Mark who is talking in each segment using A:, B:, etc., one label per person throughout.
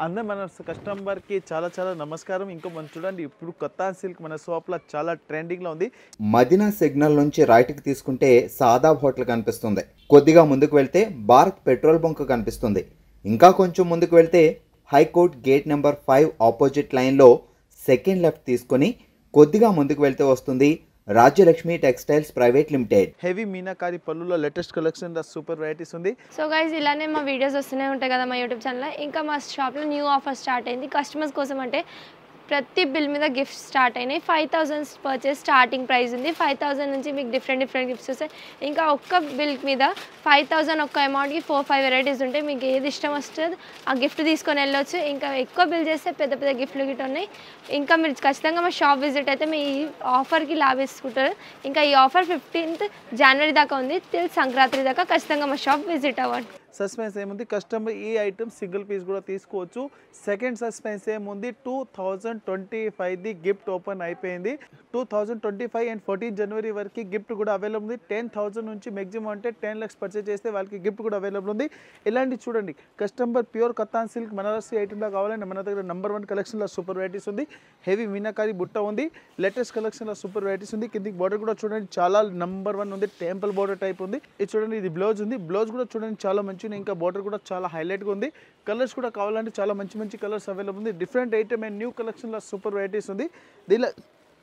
A: అందరూ మన కస్టమర్కి చాలా చాలా నమస్కారం. ఇంకో మనం చూడండి ఇప్పుడు కొత్త సిల్క్ మన షాప్లో చాలా ట్రెండింగ్లో ఉంది.
B: మదీనా సిగ్నల్ నుంచి రైట్కి తీసుకుంటే సాదాబ్ హోటల్ కనిపిస్తుంది. కొద్దిగా ముందుకు వెళ్తే భారత్ పెట్రోల్ బంక్ కనిపిస్తుంది. ఇంకా కొంచెం ముందుకు వెళ్తే హైకోర్ట్ గేట్ నెంబర్ 5 ఆపోజిట్ లైన్లో సెకండ్ లెఫ్ట్ తీసుకొని కొద్దిగా ముందుకు వెళ్తే వస్తుంది Rajyalakshmi textiles private limited.
A: Heavy meenakari పళ్ళులో లేటెస్ట్ కలెక్షన్ సూపర్ వెరైటీస్ ఉంది.
C: సో గైస్ ఇలానే మా వీడియోస్ వస్తూనే ఉంటాయి కదా మా యూట్యూబ్ ఛానల్లో. ఇంకా మా షాప్లో న్యూ ఆఫర్ స్టార్ట్ అయింది కస్టమర్స్ కోసం. అంటే ప్రతి బిల్ మీద గిఫ్ట్స్ స్టార్ట్ అయినాయి. 5,000 పర్చేస్ స్టార్టింగ్ ప్రైస్ ఉంది. 5,000 నుంచి మీకు డిఫరెంట్ గిఫ్ట్స్ వస్తాయి. ఇంకా ఒక్క బిల్ మీద 5,000 ఒక్క అమౌంట్కి 4-5 వెరైటీస్ ఉంటాయి. మీకు ఏది ఇష్టం వస్తుంది ఆ గిఫ్ట్ తీసుకొని వెళ్ళొచ్చు. ఇంకా ఎక్కువ బిల్ చేస్తే పెద్ద పెద్ద గిఫ్ట్లు గిట్ ఉన్నాయి. ఇంకా మీరు ఖచ్చితంగా మా షాప్ విజిట్ అయితే మీ ఆఫర్కి లాభిస్తుంటారు. ఇంకా ఈ ఆఫర్ 15th జనవరి దాకా ఉంది. టిల్ సంక్రాంతి దాకా ఖచ్చితంగా మా షాప్ విజిట్ అవ్వండి.
A: సస్పెన్స్ ఏముంది, కస్టమర్ ఈ ఐటమ్ సింగిల్ పీస్ కూడా తీసుకోవచ్చు. సెకండ్ సస్పెన్స్ ఏముంది, 2025ది గిఫ్ట్ ఓపెన్ అయిపోయింది. 2025 అండ్ 14 జనవరి వరకు గిఫ్ట్ కూడా అవైలబుల్ ఉంది. 10,000 నుంచి మ్యాక్సిమం అంటే 10 lakhs పర్చేజ్ చేస్తే వాళ్ళకి గిఫ్ట్ కూడా అవైలబుల్ ఉంది. ఇలాంటి చూడండి customer pure katan silk Banarasi ఐటమ్లో కావాలంటే మన దగ్గర నెంబర్ 1 కలెక్షన్లో సూపర్ వెరైటీస్ ఉంది. హెవీ మీనాకారి బుట్ట ఉంది. లేటెస్ట్ కలెక్షన్లో సూపర్ వెరైటీస్ ఉంది. కిందికి బోర్డర్ కూడా చూడండి చాలా నెంబర్ 1 ఉంది. టెంపుల్ బోర్డర్ టైప్ ఉంది. ఇది చూడండి, ఇది బ్లౌజ్ ఉంది. బ్లౌజ్ కూడా చూడండి చాలా మంచి. ఇంకా బోర్డర్ కూడా చాలా హైలైట్గా ఉంది. కలర్స్ కూడా కావాలంటే చాలా మంచి మంచి కలర్స్ అవైలబుల్ ఉంది. డిఫరెంట్ ఐటమ్ అండ్ న్యూ కలెక్షన్లో సూపర్ వెరైటీస్ ఉంది. దీనిలో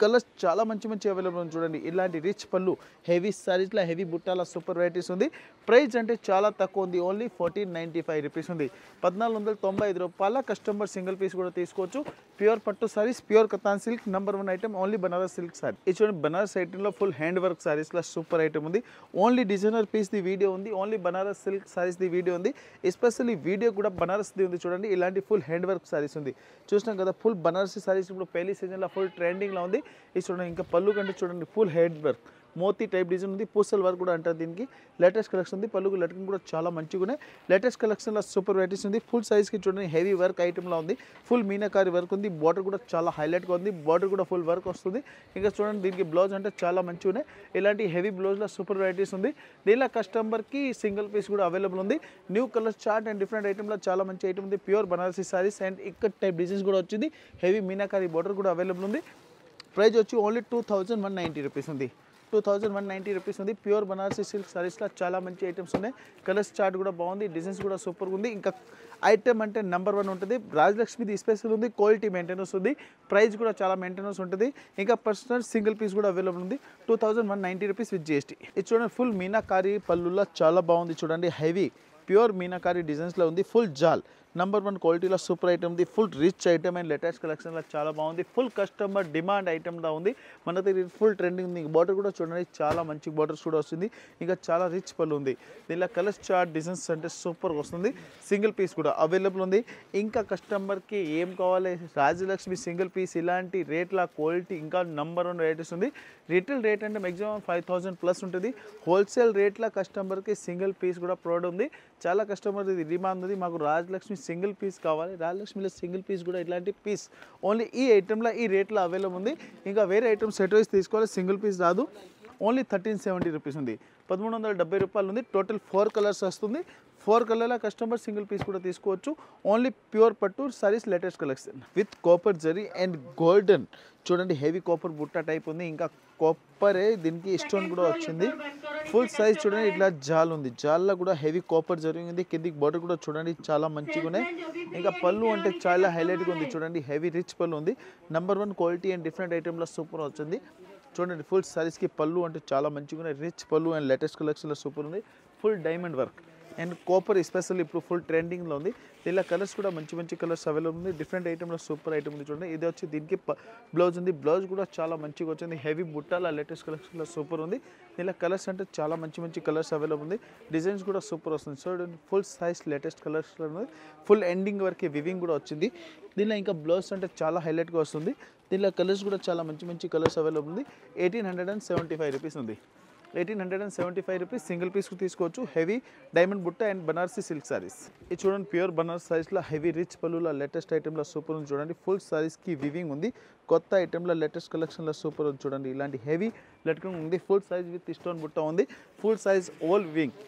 A: కలర్స్ చాలా మంచి అవైలబుల్ ఉంది. చూడండి ఇలాంటి రిచ్ పళ్ళు హెవీ సారీస్లో హెవీ బుట్టాల సూపర్ వెరైటీస్ ఉంది. ప్రైస్ అంటే చాలా తక్కువ ఉంది. ఓన్లీ 1495 రూపీస్ ఉంది. 1495 రూపాయల కస్టమర్ సింగిల్ పీస్ కూడా తీసుకోవచ్చు. ప్యూర్ పట్టు saris, pure katan silk number 1 item only Banaras silk sari. ఇది చూడండి బనారస్ ఐటమ్లో ఫుల్ హ్యాండ్ వర్క్ సారీస్లో సూపర్ ఐటమ్ ఉంది. ఓన్లీ డిజైనర్ పీస్ది వీడియో ఉంది. ఓన్లీ బనారస్ సిల్క్ సారీస్ది వీడియో ఉంది. ఎస్పెషల్లీ వీడియో కూడా బనారస్ది ఉంది. చూడండి ఇలాంటి ఫుల్ హ్యాండ్ వర్క్ సారీస్ ఉంది. చూసినాం కదా ఫుల్ బనారసి సారీస్ ఇప్పుడు పెళ్లి సీజన్లో ఫుల్ ట్రెండింగ్లో ఉంది. ఇది చూడండి ఇంకా పళ్ళు కంటే చూడండి ఫుల్ హెడ్ వర్క్ మోతీ టైప్ డిజైన్ ఉంది. పూసల్ వర్క్ కూడా అంటారు దీనికి. లేటెస్ట్ కలెక్షన్ ఉంది. పళ్ళుకు లెటరింగ్ కూడా చాలా మంచిగా ఉన్నాయి. లేటెస్ట్ కలెక్షన్లో సూపర్ వెరైటీస్ ఉంది. ఫుల్ సైజ్కి చూడండి హెవీ వర్క్ ఐటమ్లో ఉంది. ఫుల్ మీనాకారి వర్క్ ఉంది. బార్డర్ కూడా చాలా హైలైట్గా ఉంది. బార్డర్ కూడా ఫుల్ వర్క్ వస్తుంది. ఇంకా చూడండి దీనికి బ్లౌజ్ అంటే చాలా మంచిగా ఉన్నాయి. ఇలాంటి హెవీ బ్లౌజ్లో సూపర్ వెరైటీస్ ఉంది. దీనిలో కస్టమర్కి సింగిల్ పీస్ కూడా అవైలబుల్ ఉంది. New colour chart and different ఐటమ్లో చాలా మంచి ఐటమ్ ఉంది. ప్యూర్ బనారసీ సారీస్ అండ్ ఇక్కడ టైప్ డిజైన్స్ కూడా వచ్చింది. హెవీ మీనాకారి బార్డర్ కూడా అవైలబుల్ ఉంది. ప్రైస్ వచ్చి ఓన్లీ 2,190 రూపీస్ ఉంది. 2,190 రూపీస్ ఉంది. ప్యూర్ బనారసీ సిల్క్ సారీస్లో చాలా మంచి ఐటమ్స్ ఉన్నాయి. కలర్స్ చార్ట్ కూడా బాగుంది. డిజైన్స్ కూడా సూపర్గా ఉంది. ఇంకా ఐటమ్ అంటే నెంబర్ 1 ఉంటుంది. రాజలక్ష్మిది స్పెషల్ ఉంది. క్వాలిటీ మెయింటెనెన్స్ ఉంది. ప్రైస్ కూడా చాలా మెయింటెనెన్స్ ఉంటుంది. ఇంకా పర్సనల్ సింగిల్ పీస్ కూడా అవైలబుల్ ఉంది. 2,190 రూపీస్ విత్ GST. ఇది చూడండి ఫుల్ మీనాకారి పళ్ళులో చాలా బాగుంది. చూడండి హెవీ ప్యూర్ మీనాకారి డిజైన్స్లో ఉంది. ఫుల్ జాల్ నెంబర్ 1 క్వాలిటీలో సూపర్ ఐటమ్ ఉంది. Full rich item and latest కలెక్షన్లో చాలా బాగుంది. ఫుల్ కస్టమర్ డిమాండ్ ఐటమ్లో ఉంది. మన దగ్గర ఫుల్ ట్రెండింగ్ ఉంది. బార్డర్ కూడా చూడండి చాలా మంచి బార్డర్స్ కూడా వస్తుంది. ఇంకా చాలా రిచ్ పళ్ళు ఉంది. దీనిలో కలర్స్ చార్ట్ డిజైన్స్ అంటే సూపర్గా వస్తుంది. సింగిల్ పీస్ కూడా అవైలబుల్ ఉంది. ఇంకా కస్టమర్కి ఏం కావాలి రాజలక్ష్మి సింగిల్ పీస్ ఇలాంటి రేట్ల క్వాలిటీ ఇంకా నెంబర్ 1 వెరైటీస్ ఉంది. రిటైల్ రేట్ అంటే మ్యాక్సిమం 5,000 ప్లస్ ఉంటుంది. హోల్సేల్ రేట్లో కస్టమర్కి సింగిల్ పీస్ కూడా ప్రొవైడ్ ఉంది. చాలా కస్టమర్ ఇది డిమాండ్ ఉంది. మాకు రాజలక్ష్మి సింగిల్ పీస్ కావాలి. రాజలక్ష్మిలో సింగిల్ పీస్ కూడా ఇలాంటి పీస్ ఓన్లీ ఈ ఐటెంలో ఈ రేట్లో అవైలబుల్ ఉంది. ఇంకా వేరే ఐటమ్ సెట్ వైజ్ తీసుకోవాలి. సింగిల్ పీస్ రాదు. ఓన్లీ 1,370 రూపీస్ ఉంది. 1,370 రూపాయలు ఉంది. టోటల్ 4 కలర్స్ వస్తుంది. 4 కలర్ల కస్టమర్ సింగిల్ పీస్ కూడా తీసుకోవచ్చు. ఓన్లీ ప్యూర్ పట్టు saris latest collection with copper zari and golden. చూడండి హెవీ కాపర్ బుట్ట టైప్ ఉంది. ఇంకా కాపరే దీనికి స్టోన్ కూడా వచ్చింది. ఫుల్ సైజ్ చూడండి ఇట్లా జాల్ ఉంది. జాల్లో కూడా హెవీ కాపర్ జరిగింది. కిందికి బార్డర్ కూడా చూడండి చాలా మంచిగా ఉన్నాయి. ఇంకా పళ్ళు అంటే చాలా హైలైట్గా ఉంది. చూడండి హెవీ రిచ్ పళ్ళు ఉంది. నెంబర్ 1 క్వాలిటీ అండ్ డిఫరెంట్ ఐటమ్లో సూపర్ వచ్చింది. చూడండి ఫుల్ సారీస్కి పళ్ళు అంటే చాలా మంచిగా ఉన్నాయి. రిచ్ పళ్ళు అండ్ లేటెస్ట్ కలెక్షన్లో సూపర్ ఉంది. Full diamond work and copper especially ఇప్పుడు ఫుల్ ట్రెండింగ్లో ఉంది. ఇలా కలర్స్ కూడా మంచి కలర్స్ అవైలబుల్ ఉంది. డిఫరెంట్ ఐటమ్లో సూపర్ ఐటమ్ ఉంది. చూడండి ఇది వచ్చి దీనికి బ్లౌజ్ ఉంది. బ్లౌజ్ కూడా చాలా మంచిగా వచ్చింది. హెవీ బుట్టాల లేటెస్ట్ కలెక్షన్లో సూపర్ ఉంది. ఇలా కలర్స్ అంటే చాలా మంచి కలర్స్ అవైలబుల్ ఉంది. డిజైన్స్ కూడా సూపర్ వస్తుంది. చూడండి ఫుల్ సైజ్ లేటెస్ట్ కలర్స్లో ఉంది. ఫుల్ ఎండింగ్ వరకు వివింగ్ కూడా వచ్చింది. దీనిలో ఇంకా బ్లౌజ్ అంటే చాలా హైలైట్గా వస్తుంది. దీనిలో కలర్స్ కూడా చాలా మంచి కలర్స్ అవైలబుల్ ఉంది. 1,875 రూపీస్ ఉంది. 1,875 రూపీస్ సింగిల్ పీస్కు తీసుకోవచ్చు. హెవీ డైమండ్ బుట్ట అండ్ బనారసీ సిల్క్ సారీస్. ఇది చూడండి ప్యూర్ బనారస్ సారీస్లో హెవీ రిచ్ పళ్ళులో లేటెస్ట్ ఐటెంలో సూపర్ ఉంది. చూడండి ఫుల్ సారీస్కి వివింగ్ ఉంది. కొత్త ఐటెంలో లేటెస్ట్ కలెక్షన్లో సూపర్ ఉంది. చూడండి ఇలాంటి హెవీ లెట్కింగ్ ఉంది. ఫుల్ సైజ్ విత్ స్టోన్ బుట్ట ఉంది. Full size all weaving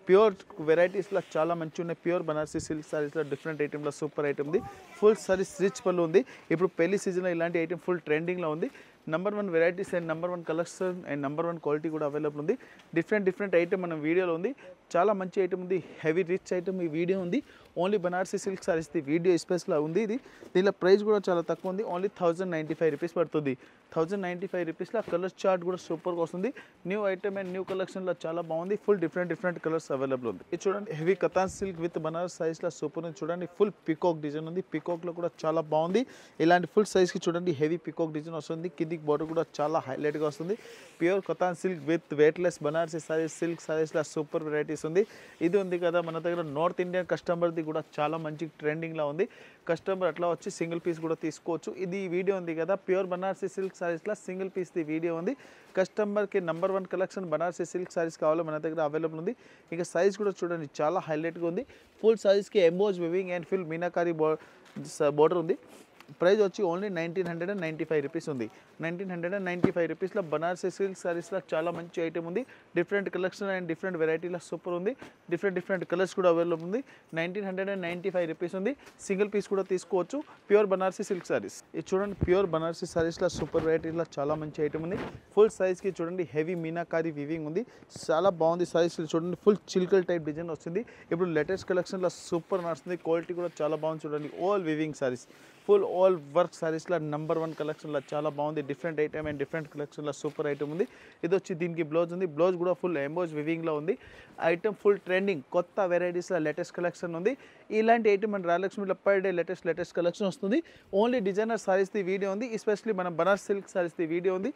A: pure వెరైటీస్లో చాలా మంచి ఉన్నాయి. ప్యూర్ బనారసి సిల్క్ సారీస్లో డిఫరెంట్ ఐటెంలో సూపర్ ఐటమ్ ఉంది. ఫుల్ సారీస్ రిచ్ పళ్ళు ఉంది. ఇప్పుడు పెళ్లి సీజన్లో ఇలాంటి ఐటమ్ ఫుల్ ట్రెండింగ్లో ఉంది. Number 1 varieties and number 1 collection and number 1 quality కూడా అవైలబుల్ ఉంది. డిఫరెంట్ ఐటమ్ మన వీడియోలో ఉంది. చాలా మంచి ఐటమ్ ఉంది. హెవీ రిచ్ ఐటమ్ ఈ వీడియో ఉంది. Only Banarasi silk saris video స్పెషల్గా ఉంది. ఇది దీనిలో ప్రైస్ కూడా చాలా తక్కువ ఉంది. ఓన్లీ 1095 రూపీస్ పడుతుంది. 1095 రూపీస్లో కలర్ చార్ట్ కూడా సూపర్గా వస్తుంది. న్యూ ఐటమ్ అండ్ న్యూ కలెక్షన్లో చాలా బాగుంది. ఫుల్ డిఫరెంట్ కలర్స్ అవైలబుల్ ఉంది. ఇది చూడండి heavy katan silk with Banaras సైజ్లో సూపర్ ఉంది. చూడండి ఫుల్ పికాక్ డిజైన్ ఉంది. పికాక్లో కూడా చాలా బాగుంది. ఇలాంటి ఫుల్ సైజ్కి చూడండి హెవీ పికాక్ డిజైన్ వస్తుంది. కిందికి బార్డర్ కూడా చాలా హైలైట్గా వస్తుంది. Pure katan silk with weightless Banarasi saris silk సారీస్లో సూపర్ వెరైటీస్ ఉంది. ఇది ఉంది కదా మన దగ్గర నార్త్ ఇండియన్ కస్టమర్ది కూడా చాలా మంచి ట్రెండింగ్లో ఉంది. కస్టమర్ అట్లా వచ్చి సింగిల్ పీస్ కూడా తీసుకోవచ్చు. ఇది వీడియో ఉంది కదా ప్యూర్ బనారసి సిల్క్ సారీస్లో సింగిల్ పీస్ది వీడియో ఉంది. కస్టమర్కి number 1 collection Banarasi silk saris కావాలో మన దగ్గర అవైలబుల్ ఉంది. ఇక సైజ్ కూడా చూడండి చాలా హైలైట్గా ఉంది. ఫుల్ సైజ్కి emboss weaving and full meenakari border ఉంది. ప్రైస్ వచ్చి ఓన్లీ 1995 రూపీస్ ఉంది. 1995 రూపీస్లో బనారసి సిల్క్ సారీస్లో చాలా మంచి ఐటమ్ ఉంది. డిఫరెంట్ కలెక్షన్ అండ్ డిఫరెంట్ వెరైటీలో సూపర్ ఉంది. డిఫరెంట్ కలర్స్ కూడా అవైలబుల్ ఉంది. 1995 రూపీస్ ఉంది. సింగిల్ పీస్ కూడా తీసుకోవచ్చు. ప్యూర్ బనారసి సిల్క్ సారీస్ ఇది చూడండి ప్యూర్ బనారసి సారీస్లో సూపర్ వెరైటీలో చాలా మంచి ఐటమ్ ఉంది. ఫుల్ సైజ్కి చూడండి హెవీ మీనాకారి వివింగ్ ఉంది. చాలా బాగుంది. సైజ్ చూడండి ఫుల్ చిల్కల్ టైప్ డిజైన్ వస్తుంది. ఇప్పుడు లేటెస్ట్ కలెక్షన్లో సూపర్ నడుస్తుంది. క్వాలిటీ కూడా చాలా బాగుంది. చూడండి all weaving saris full all work సారీస్లో నెంబర్ 1 కలెక్షన్లో చాలా బాగుంది. డిఫరెంట్ ఐటమ్ అండ్ డిఫరెంట్ కలెక్షన్లో సూపర్ ఐటమ్ ఉంది. ఇది వచ్చి దీనికి బ్లౌజ్ ఉంది. బ్లౌజ్ కూడా ఫుల్ ఎంబోజ్ వివింగ్లో ఉంది. ఐటమ్ ఫుల్ ట్రెండింగ్ కొత్త వెరైటీస్లో లేటెస్ట్ కలెక్షన్ ఉంది. ఇలాంటి ఐటమ్ మన రాయలక్ష్మిలో పర్ డే లేటెస్ట్ కలెక్షన్ వస్తుంది. ఓన్లీ డిజైనర్ సారీస్ది వీడియో ఉంది. ఎస్పెషల్లీ మన బనారస్ సిల్క్ సారీస్ది వీడియో ఉంది.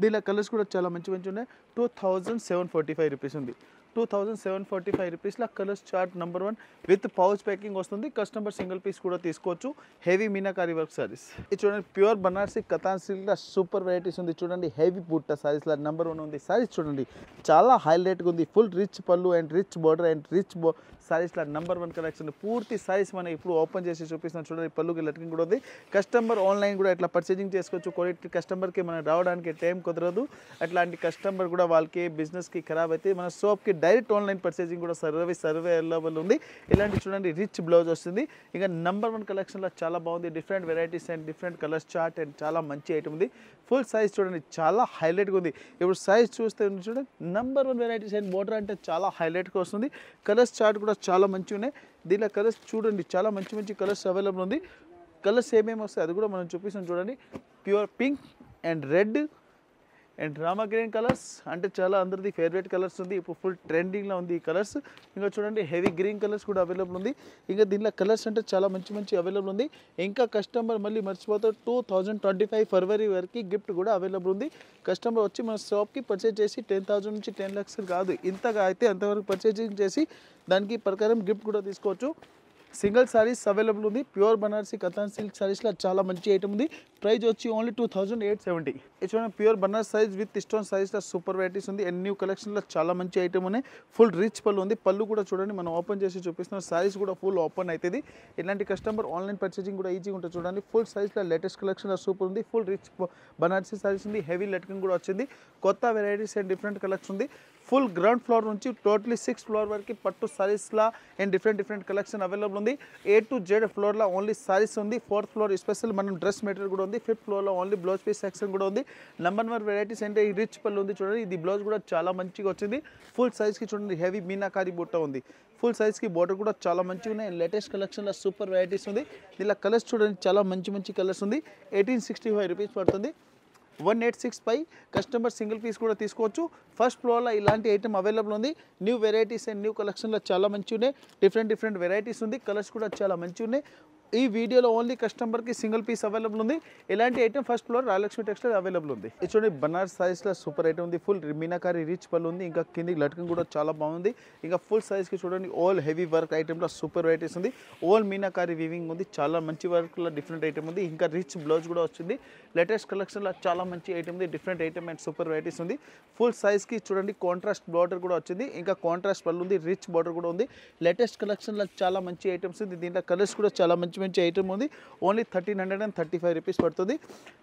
A: దీనిలో కలర్స్ కూడా చాలా మంచి ఉన్నాయి. 2745 రూపీస్ ఉంది. 2745 రూపీస్లో colours chart number 1 with pouch packing వస్తుంది. కస్టమర్ సింగిల్ పీస్ కూడా తీసుకోవచ్చు. హెవీ మీనాకారి వర్క్ సారీస్ ఇది చూడండి ప్యూర్ బనారసి కతాన్ సిల్క్లో సూపర్ వెరైటీస్ ఉంది. చూడండి హెవీ బుట్ట సారీస్లో నెంబర్ 1 ఉంది. సారీస్ చూడండి చాలా హైలైట్గా ఉంది. ఫుల్ రిచ్ పళ్ళు and rich border and rich సారీస్లో నెంబర్ 1 కలెక్షన్. పూర్తి సారీస్ మనం ఇప్పుడు ఓపెన్ చేసి చూపిస్తున్నాం. చూడండి పళ్ళుకి లెటరింగ్ కూడా ఉంది. కస్టమర్ ఆన్లైన్ కూడా ఇట్లా పర్చేజింగ్ చేసుకోవచ్చు. క్వాలిటీ కస్టమర్కి మనం రావడానికి టైం కుదరదు. అట్లాంటి కస్టమర్ కూడా వాళ్ళకి బిజినెస్కి ఖరాబ్ అయితే మన షాప్కి డైరెక్ట్ ఆన్లైన్ పర్చేజింగ్ కూడా సర్వే అవైలబుల్ ఉంది. ఇలాంటి చూడండి రిచ్ బ్లౌజ్ వస్తుంది. ఇక నెంబర్ 1 కలెక్షన్లో చాలా బాగుంది. Different varieties and different colours chart and చాలా మంచి ఐటమ్ ఉంది. ఫుల్ సైజ్ చూడండి చాలా హైలైట్గా ఉంది. ఇప్పుడు సైజ్ చూస్తే చూడండి నెంబర్ 1 వెరైటీస్ అండ్ బోర్డర్ అంటే చాలా హైలైట్గా వస్తుంది. కలర్స్ చార్ట్ కూడా చాలా మంచిగా ఉన్నాయి. దీనిలో కలర్స్ చూడండి చాలా మంచి కలర్స్ అవైలబుల్ ఉంది. కలర్స్ ఏమేమి వస్తాయి అది కూడా మనం చూపిస్తాం. చూడండి pure pink and red and Rama green colours అంటే చాలా అందరిది ఫేవరెట్ కలర్స్ ఉంది. ఇప్పుడు ఫుల్ ట్రెండింగ్లో ఉంది ఈ కలర్స్. ఇంకా చూడండి హెవీ గ్రీన్ కలర్స్ కూడా అవైలబుల్ ఉంది. ఇంకా దీనిలో కలర్స్ అంటే చాలా మంచి అవైలబుల్ ఉంది. ఇంకా కస్టమర్ మళ్ళీ మర్చిపోతారు 2025 ఫిబ్రవరి వరకు గిఫ్ట్ కూడా అవైలబుల్ ఉంది. కస్టమర్ వచ్చి మన షాప్కి పర్చేజ్ చేసి 10,000 నుంచి 10 lakhs కాదు ఇంతగా అయితే అంతవరకు పర్చేజింగ్ చేసి దానికి ప్రకారం గిఫ్ట్ కూడా తీసుకోవచ్చు. సింగిల్ సారీస్ అవైలబుల్ ఉంది. ప్యూర్ బనారసి కతాన్ సిల్క్ సారీస్లో చాలా మంచి ఐటమ్ ఉంది. ప్రైస్ వచ్చి ఓన్లీ 2870. చూడండి pure Banaras size with stone సైజ్లో సూపర్ వెరైటీస్ ఉంది. అండ్ న్యూ కలెక్షన్లో చాలా మంచి ఐటమ్ ఉన్నాయి. ఫుల్ రిచ్ పళ్ళు ఉంది. పళ్ళు కూడా చూడండి మనం ఓపెన్ చేసి చూపిస్తున్నాం. సారీస్ కూడా ఫుల్ ఓపెన్ అవుతుంది. ఇలాంటి కస్టమర్ ఆన్లైన్ పర్చేజింగ్ కూడా ఈజీగా ఉంటుంది. చూడండి ఫుల్ సైజ్లో లేటెస్ట్ కలెక్షన్లో సూపర్ ఉంది. ఫుల్ రిచ్ బనారసి సారీస్ ఉంది. హెవీ లెట్కింగ్ కూడా వచ్చింది. కొత్త వెరైటీస్ అండ్ డిఫరెంట్ కలెక్షన్ ఉంది. ఫుల్ గ్రౌండ్ ఫ్లోర్ నుంచి టోటలీ 6th ఫ్లోర్ వరకు పట్టు సారీస్లా అండ్ డిఫరెంట్ కలెక్షన్ అవైలబుల్ ఉంది. A to Z ఫ్లోర్లో ఓన్లీ సారీస్ ఉంది. 4th ఫ్లోర్ స్పెషల్ మనం డ్రెస్ మెటీరియల్ కూడా ఉంది. 5th ఫ్లోర్లో ఓన్లీ బ్లౌజ్ పీస్ సెక్షన్ కూడా ఉంది. నెంబర్ 1 వెరైటీస్ అంటే ఈ రిచ్ పళ్ళు ఉంది. చూడండి ఇది బ్లౌజ్ కూడా చాలా మంచిగా వచ్చింది. ఫుల్ సైజ్కి చూడండి హెవీ మీనాకారి బుట్ట ఉంది. ఫుల్ సైజ్కి బోర్డర్ కూడా చాలా మంచిగా ఉన్నాయి. లేటెస్ట్ కలెక్షన్లో సూపర్ వెరైటీస్ ఉంది. దీనిలో కలర్స్ చూడండి చాలా మంచి కలర్స్ ఉంది. 1865 రూపీస్ పడుతుంది. 186 కస్టమర్ సింగిల్ పీస్ కూడా తీసుకోవచ్చు. ఫస్ట్ ఫ్లోర్లో ఇలాంటి ఐటమ్ అవైలబుల్ ఉంది. న్యూ వెరైటీస్ అండ్ న్యూ కలెక్షన్లో చాలా మంచిగా ఉన్నాయి. డిఫరెంట్ వెరైటీస్ ఉంది. కలర్స్ కూడా చాలా మంచిగా ఉన్నాయి. ఈ వీడియోలో ఓన్లీ కస్టమర్కి సింగిల్ పీస్ అవైలబుల్ ఉంది. ఇలాంటి item first floor Rayalakshmi textile available ఉంది. ఇది చూడండి బనారస్ సైజ్లో సూపర్ ఐటమ్ ఉంది. ఫుల్ మీనాకారి రిచ్ పళ్ళు ఉంది. ఇంకా కిందికి లట్కన్ కూడా చాలా బాగుంది. ఇంకా ఫుల్ సైజ్కి చూడండి ఆల్ హెవీ వర్క్ ఐటమ్లో సూపర్ వెరైటీస్ ఉంది. ఆల్ మీనాకారి వీవింగ్ ఉంది. చాలా మంచి వర్క్లో డిఫరెంట్ ఐటమ్ ఉంది. ఇంకా రిచ్ బ్లౌజ్ కూడా వచ్చింది. లేటెస్ట్ కలెక్షన్లో చాలా మంచి ఐటమ్ ఉంది. Different item and super varieties ఉంది. ఫుల్ సైజ్కి చూడండి కాంట్రాస్ట్ బార్డర్ కూడా వచ్చింది. ఇంకా కాంట్రాస్ట్ పళ్ళు ఉంది. రిచ్ బార్డర్ కూడా ఉంది. లేటెస్ట్ కలెక్షన్లో చాలా మంచి ఐటమ్స్ ఉంది. దీంట్లో కలర్స్ కూడా చాలా మంచి మంచి ఐటమ్ ఉంది. ఓన్లీ 1335 రూపీస్ పడుతుంది.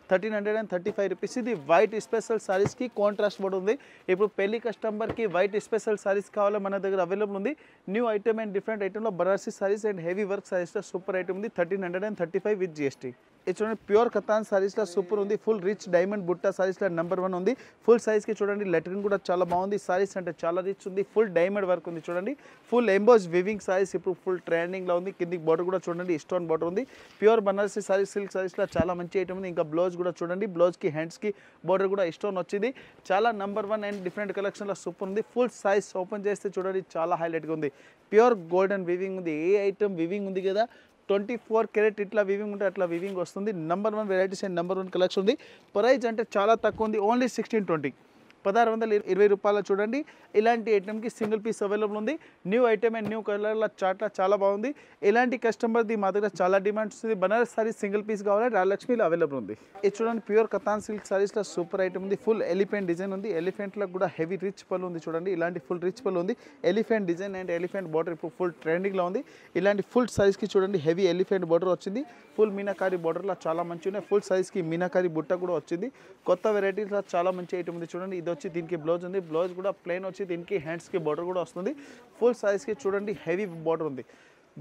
A: 1335 రూపీస్. ఇది వైట్ స్పెషల్ సారీస్కి కాంట్రాస్ట్ బోర్డర్ ఉంది. ఇప్పుడు పెళ్లి కస్టమర్కి వైట్ స్పెషల్ సారీస్ కావాలో మన దగ్గర అవైలబుల్ ఉంది. న్యూ ఐటమ్ అండ్ డిఫరెంట్ ఐటమ్లో Banarasi saris and heavy work సారీస్లో సూపర్ ఐటమ్ ఉంది. 1335 విత్ జిఎస్టీ. ఇది చూడండి ప్యూర్ కతాన్ సారీస్లో సూపర్ ఉంది. ఫుల్ రిచ్ డైమండ్ బుట్ట సారీస్లో నెంబర్ 1 ఉంది. ఫుల్ సైజ్కి చూడండి లెటరింగ్ కూడా చాలా బాగుంది. సారీస్ అంటే చాలా రిచ్ ఉంది. ఫుల్ డైమండ్ వర్క్ ఉంది చూడండి. ఫుల్ ఎంబోస్ వివింగ్ సారీస్ ఇప్పుడు ఫుల్ ట్రెండింగ్లో ఉంది. కిందికి బార్డర్ కూడా చూడండి స్టోన్ బార్డర్ ఉంది. ప్యూర్ బనారసి సారీస్ సిల్క్ సారీస్లో చాలా మంచి ఐటమ్ ఉంది. ఇంకా బ్లౌజ్ కూడా చూడండి, బ్లౌజ్కి హ్యాండ్స్కి బార్డర్ కూడా స్టోన్ వచ్చింది. చాలా నెంబర్ 1 అండ్ డిఫరెంట్ కలెక్షన్లో సూపర్ ఉంది. ఫుల్ సైజ్ ఓపెన్ చేస్తే చూడండి చాలా హైలైట్గా ఉంది. ప్యూర్ గోల్డెన్ వివింగ్ ఉంది. ఏ ఐటమ్ వివింగ్ ఉంది కదా, 24 క్యారెట్ ఇట్లా వివింగ్ ఉంటే అట్లా వివింగ్ వస్తుంది. Number 1 varieties and number 1 collection ఉంది. ప్రైస్ అంటే చాలా తక్కువ ఉంది. ఓన్లీ 1620, 1620 రూపాయలు. చూడండి ఇలాంటి ఐటమ్కి సింగిల్ పీస్ అవైలబుల్ ఉంది. న్యూ ఐటమ్ అండ్ న్యూ కలర్ల చాట్ల చాలా బాగుంది. ఇలాంటి కస్టమర్ది మా దగ్గర చాలా డిమాండ్ వస్తుంది. బనారస్ సారీస్ సింగిల్ పీస్ కావాలి, రాజలక్ష్మిలో అవైలబుల్ ఉంది. ఇది చూడండి ప్యూర్ కతాన్ సిల్క్ సారీస్లో సూపర్ ఐటమ్ ఉంది. ఫుల్ ఎలిఫెంట్ డిజైన్ ఉంది. ఎలిఫెంట్లో కూడా హెవీ రిచ్ పళ్ళు ఉంది చూడండి. ఇలాంటి ఫుల్ రిచ్ పళ్ళు ఉంది. Elephant design and elephant border ఇప్పుడు ఫుల్ ట్రెండింగ్లో ఉంది. ఇలాంటి ఫుల్ సైజ్కి చూడండి హెవీ ఎలిఫెంట్ బార్డర్ వచ్చింది. ఫుల్ మీనాకారి బార్డర్లో చాలా మంచి ఉన్నాయి. ఫుల్ సైజ్కి మీనాకారి బుట్ట కూడా వచ్చింది. కొత్త వెరైటీస్లో చాలా మంచి ఐటమ్ ఉంది చూడండి. ఇది వచ్చి దీనికి బ్లౌజ్ ఉంది. బ్లౌజ్ కూడా ప్లెయిన్ వచ్చి దీనికి హ్యాండ్స్కి బార్డర్ కూడా వస్తుంది. ఫుల్ సైజ్కి చూడండి హెవీ బార్డర్ ఉంది.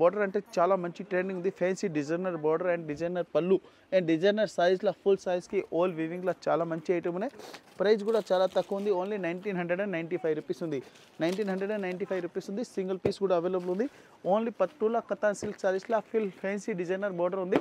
A: బార్డర్ అంటే చాలా మంచి ట్రెండింగ్ ఉంది. Fancy designer border and designer పళ్ళు అండ్ డిజైనర్ సైజ్లో ఫుల్ సైజ్కి ఓల్ వివింగ్లో చాలా మంచి ఐటమ్ ఉన్నాయి. ప్రైస్ కూడా చాలా తక్కువ ఉంది. ఓన్లీ 1995 రూపీస్ ఉంది. 1995 రూపీస్ ఉంది. సింగిల్ పీస్ కూడా అవైలబుల్ ఉంది. ఓన్లీ పట్టుల కతాన్ సిల్క్ సారీస్లో ఫుల్ ఫ్యాన్సీ డిజైనర్ బార్డర్ ఉంది.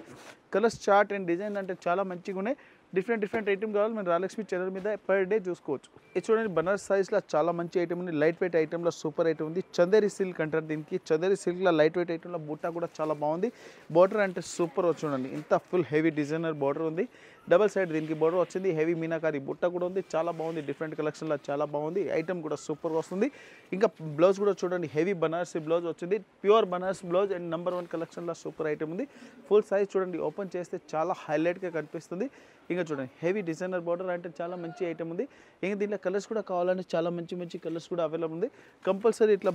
A: కలర్స్ చార్ట్ అండ్ డిజైన్ అంటే చాలా మంచిగా ఉన్నాయి. డిఫరెంట్ ఐటమ్ కావాలి మన రాజలక్ష్మి ఛానల్ మీద పర్ డే చూసుకోవచ్చు. ఇది చూడండి బనారస్ సైజ్లో చాలా మంచి ఐటమ్ ఉంది. లైట్ వెయిట్ ఐటమ్లో సూపర్ ఐటమ్ ఉంది. చందేరి సిల్క్ అంటారు దీనికి. చందేరి సిల్క్లో లైట్ వెయిట్ ఐటమ్లో బుట్ట కూడా చాలా బాగుంది. బార్డర్ అంటే సూపర్ చూడండి. ఇంత ఫుల్ హెవీ డిజైనర్ బార్డర్ ఉంది. డబల్ సైడ్ దీనికి బార్డర్ వచ్చింది. హెవీ మీనాకారి బుట్ట కూడా ఉంది. చాలా బాగుంది. డిఫరెంట్ కలెక్షన్లో చాలా బాగుంది. ఐటమ్ కూడా సూపర్గా వస్తుంది. ఇంకా బ్లౌజ్ కూడా చూడండి హెవీ బనారసి బ్లౌజ్ వచ్చింది. Pure Banaras blouse and number 1 కలెక్షన్లో సూపర్ ఐటమ్ ఉంది. ఫుల్ సైజ్ చూడండి ఓపెన్ చేస్తే చాలా హైలైట్గా కనిపిస్తుంది. ఇంకా చూడండి హెవీ డిజైనర్ బార్డర్ అంటే చాలా మంచి ఐటమ్ ఉంది. ఇంకా దీంట్లో కలర్స్ కూడా కావాలంటే చాలా మంచి కలర్స్ కూడా అవైలబుల్ ఉంది. కంపల్సరీ ఇట్లా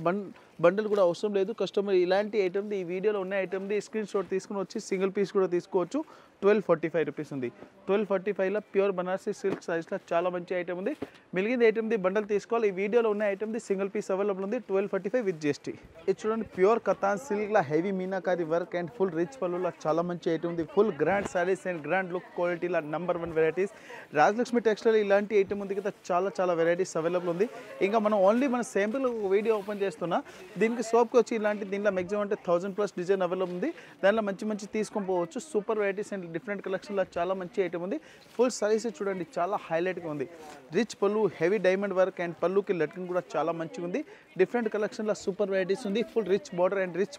A: బండిల్ కూడా అవసరం లేదు. కస్టమర్ ఇలాంటి ఐటమ్ది ఈ వీడియోలో ఉన్న ఐటమ్ది స్క్రీన్ షాట్ తీసుకుని వచ్చి సింగిల్ పీస్ కూడా తీసుకోవచ్చు. 1245 రూపీస్ ఉంది. 1245లో ప్యూర్ బనారసి సిల్క్ సైజ్లో చాలా మంచి ఐటమ్ ఉంది. మిగిలిన ఐటమ్ది బండల్ తీసుకోవాలి. ఈ వీడియోలో ఉన్న ఐటమ్ది సింగిల్ పీస్ అవైలబుల్ ఉంది. 1245 విత్ జిఎస్టీ. ఇది చూడండి ప్యూర్ కతాన్ సిల్క్లో heavy meenakari work and full rich పళ్ళులో చాలా మంచి ఐటమ్ ఉంది. Full grand saris and grand look క్వాలిటీలో నెంబర్ 1 వెరైటీస్. రాజలక్ష్మి టెక్స్టైల్ ఇలాంటి ఐటమ్ ఉంది కదా, చాలా వెరైటీస్ అవైలబుల్ ఉంది. ఇంకా మనం ఓన్లీ మన శాంపుల్ వీడియో ఓపెన్ చేస్తున్నా. దీనికి సోప్కి వచ్చి ఇలాంటి దీంట్లో మ్యాక్సిమం అంటే 1000+ డిజైన్ అవైలబుల్ ఉంది. దాంట్లో మంచి తీసుకొని పోవచ్చు. సూపర్ వెరైటీస్ అండ్ డిఫరెంట్ కలెక్షన్లో చాలా మంచి ఐటమ్ ఉంది. ఫుల్ సైజ్ చూడండి చాలా హైలైట్గా ఉంది. రిచ్ పళ్ళు హెవీ డైమండ్ వర్క్ అండ్ పళ్ళుకి లెటరింగ్ కూడా చాలా మంచిగా ఉంది. డిఫరెంట్ కలెక్షన్లో సూపర్ వెరైటీస్ ఉంది. Full rich border and rich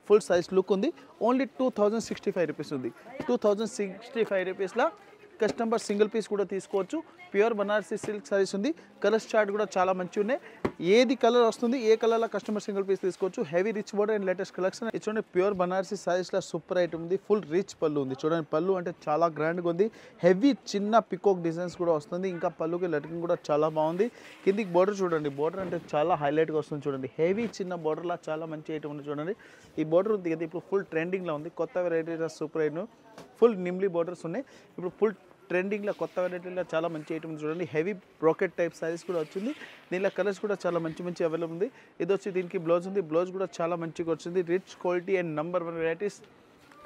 A: full size look ఉంది. ఓన్లీ 2065 రూపీస్ ఉంది. 2065 రూపీస్లో కస్టమర్ సింగిల్ పీస్ కూడా తీసుకోవచ్చు. ప్యూర్ బనారసి సిల్క్ సారీస్ ఉంది. కలర్స్ చార్ట్ కూడా చాలా మంచిగా ఉన్నాయి. ఏది కలర్ వస్తుంది ఏ కలర్లో కస్టమర్ సింగిల్ పీస్ తీసుకోవచ్చు. Heavy rich border and latest collection. చూడండి ప్యూర్ బనారసి సారీస్లో సూపర్ ఐటమ్ ఉంది. ఫుల్ రిచ్ పళ్ళు ఉంది. చూడండి పళ్ళు అంటే చాలా గ్రాండ్గా ఉంది. హెవీ చిన్న పికాక్ డిజైన్స్ కూడా వస్తుంది. ఇంకా పళ్ళుకి లెటరింగ్ కూడా చాలా బాగుంది. కిందికి బోర్డర్ చూడండి. బోర్డర్ అంటే చాలా హైలైట్గా వస్తుంది. చూడండి హెవీ చిన్న బోర్డర్లా చాలా మంచి ఐటమ్ ఉంది. చూడండి ఈ బోర్డర్ ఉంది కదా ఇప్పుడు ఫుల్ ట్రెండింగ్లో ఉంది. కొత్త వెరైటీస్ సూపర్ ఐటమ్. ఫుల్ నిమ్లీ బోర్డర్స్ ఉన్నాయి. ఇప్పుడు ఫుల్ ట్రెండింగ్లో కొత్త వెరైటీలో చాలా మంచి ఐటమ్ చూడండి. హెవీ బ్రోకెట్ టైప్ సారీస్ కూడా వచ్చింది. దీనిలో కలర్స్ కూడా చాలా మంచి అవైలబుల్ ఉంది. ఇది వచ్చి దీనికి బ్లౌజ్ ఉంది. బ్లౌజ్ కూడా చాలా మంచిగా వచ్చింది. Rich quality and number 1 varieties.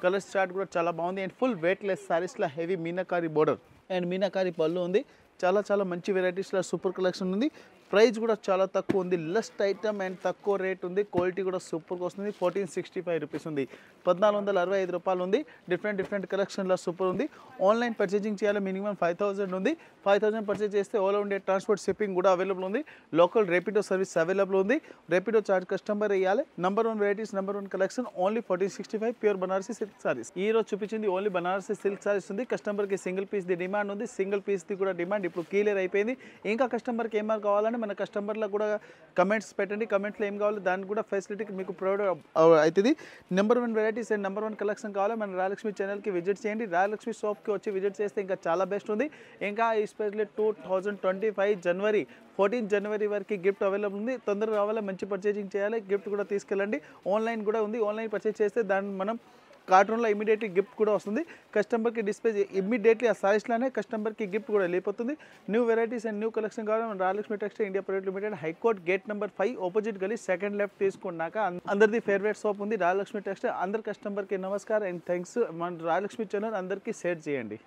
A: Colours chart కూడా చాలా బాగుంది. అండ్ ఫుల్ వెయిట్లెస్ సారీస్లో heavy meenakari border and meenakari పళ్ళు ఉంది. చాలా మంచి వెరైటీస్లో సూపర్ కలెక్షన్ ఉంది. ప్రైస్ కూడా చాలా తక్కువ ఉంది. లెస్ట్ ఐటమ్ అండ్ తక్కువ రేట్ ఉంది. క్వాలిటీ కూడా సూపర్గా వస్తుంది. 1465 రూపీస్ ఉంది. 1465 రూపాయలు ఉంది. డిఫరెంట్ కలెక్షన్లో సూపర్ ఉంది. ఆన్లైన్ పర్చేజింగ్ చేయాలి. మినిమం 5000 ఉంది. 5000 పర్చేజ్ చేస్తే ఆల్ ఇండియా ట్రాన్స్పోర్ట్ షిప్పింగ్ కూడా అవైలబుల్ ఉంది. లోకల్ రేపిడో సర్వీస్ అవైలబుల్ ఉంది. రేపిడో చార్జ్ కస్టమర్ వేయాలి. Number 1 varieties number 1 collection only 1465 pure Banarasi silk saris. ఈ రోజు చూపించింది ఓన్లీ బనారసి సిల్క్ సారీస్ ఉంది. కస్టమర్కి సింగిల్ పీస్ది డిమాండ్ ఉంది. సింగిల్ పీస్ది కూడా డిమాండ్ ఇప్పుడు క్లియర్ అయిపోయింది. ఇంకా కస్టమర్కి ఏమారు కావాలని మన కస్టమర్లకు కూడా కమెంట్స్ పెట్టండి. కమెంట్స్లో ఏం కావాలి దానికి కూడా ఫెసిలిటీ మీకు ప్రొవైడ్ అవుతుంది. Number 1 varieties and number 1 collection కావాలి మన రాజలక్ష్మి ఛానల్కి విజిట్ చేయండి. రాజలక్ష్మి షాప్కి వచ్చి విజిట్ చేస్తే ఇంకా చాలా బెస్ట్ ఉంది. ఇంకా ఎస్పెషల్లీ 2025 జనవరి 14 జనవరి వరకు గిఫ్ట్ అవైలబుల్ ఉంది. తొందరగా కావాలి. మంచి పర్చేజింగ్ చేయాలి. గిఫ్ట్ కూడా తీసుకెళ్ళండి. ఆన్లైన్ కూడా ఉంది. ఆన్లైన్ పర్చేజ్ చేస్తే దాన్ని మనం కార్టూన్లో ఇమీడియట్లీ గిఫ్ట్ కూడా వస్తుంది. కస్టమర్కి డిస్ప్లే ఇమీడియట్లీ ఆ సైజ్లోనే కస్టమర్కి గిఫ్ట్ కూడా వెళ్ళిపోతుంది. New varieties and new collection కావాలి మన Rayalakshmi textile India private limited, high court gate number 5 opposite గలీ సెకండ్ లెఫ్ట్ తీసుకున్నాక అందరిది ఫేవరెట్ షాప్ ఉంది రాయలక్ష్మి టెక్స్టైల్. అందరి కస్టమర్కి నమస్కారం అండ్ థ్యాంక్స్. మన రాయలక్ష్మి ఛానల్ అందరికీ షేర్ చేయండి.